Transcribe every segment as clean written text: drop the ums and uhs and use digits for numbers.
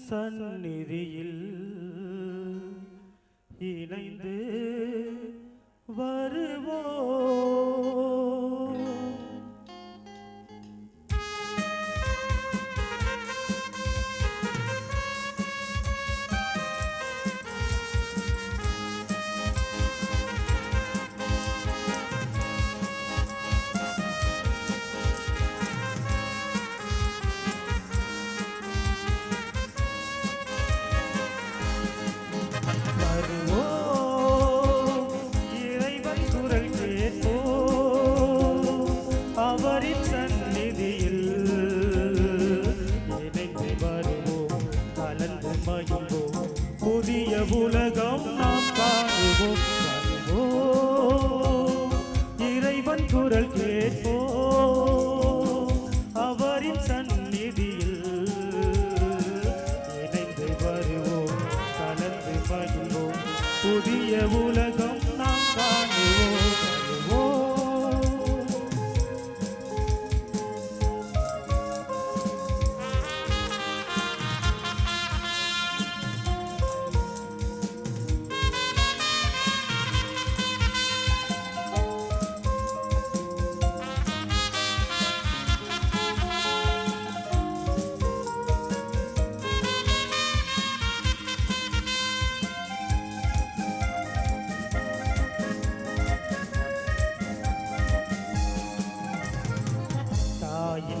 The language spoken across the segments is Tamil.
சந்நிதியில் இணைந்து வருவோம். புதிய உலகம் நாம் காணுவோம். இறைவன் குரல் கேட்போம், அவரின் சந்நிதியில் இணைந்து வருவோம், கலந்து மகிழ்வோம். புதிய உலகம் நாம் காணுவோம்.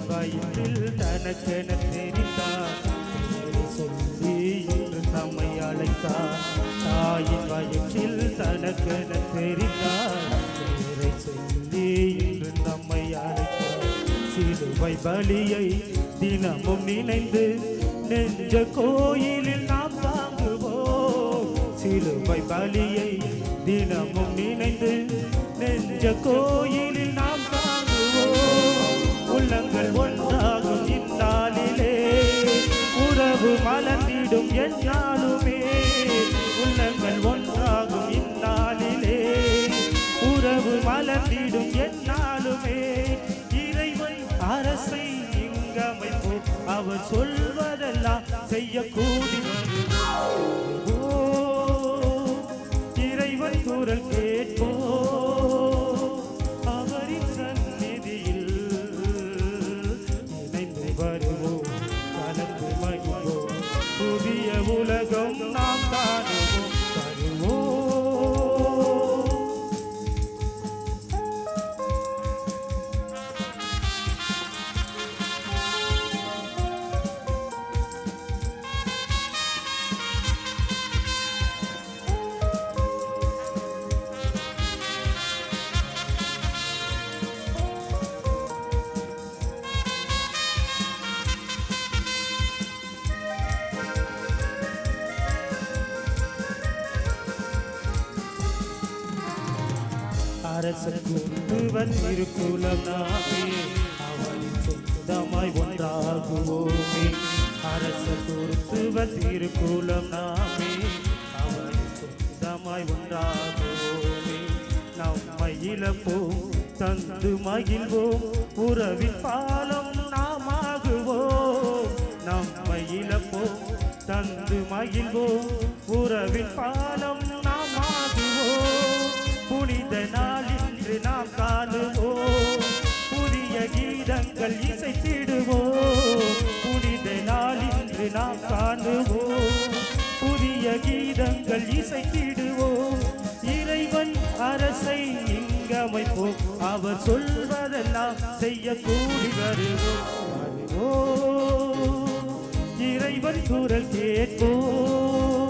வயிற்றில் தனக்கென தெரிந்தார், சொல்லி இன்று நம்மை அழைத்தார். தாயின் வயிற்றில் தனக்கென தெரிந்தார், பேரை சொல்லி இன்று நம்மை அழைத்தார். சிலுவை பலியை தினமும் நினைந்து நெஞ்ச கோயிலில் நாம் தாங்குவோம். சிலுவை பலியை தினமும் நினைந்து நெஞ்ச கோயிலில் நாம் தாங்குவோம். உள்ளங்கள் ஒன்றாகும் இந்நாளிலே உறவு மலர்ந்திடும் எந்நாளுமே. உள்ளங்கள் ஒன்றாகும் இந்நாளிலே உறவு மலர்ந்திடும் எந்நாளுமே. இறைவன் அரசை இங்கமைப்போம், அவர் சொல்வதெல்லாம் செய்யக்கூடி வருவோம். இறைவன் குரல் கேட்போம், அவரின் சந்நிதியில் இணைந்து வருவோம், கலந்து மகிழ்வோம். புதிய உலகம் நாம் காணுவோம், வருவோம். அரசன் குருத்துவன் திருக்குலம் நாமே, அவனின் சொந்தமாய் ஒன்றாகுவோமே. அரசன் குருத்துவன் திருக்குலம் நாமே, அவனின் சொந்தமாய் ஒன்றாகுவோமே. நம்மை இழப்போம், தந்து மகிழ்வோம், உறவின் பாலம் நாமாகுவோம். நம்மை இழப்போம், தந்து மகிழ்வோம், உறவின் பாலம் நாமாகுவோம். புனித நாள் இன்று நாம் காணுவோம், புதிய கீதங்கள் இசைத்திடுவோம். புனித நாள் இன்று நாம் காணுவோம், புதிய கீதங்கள் இசைத்திடுவோம். இறைவன் அரசை இங்கமைப்போம், அவர் சொல்வதெல்லாம் செய்யக்கூடி வருவோம். இறைவன் குரல் கேட்போம்,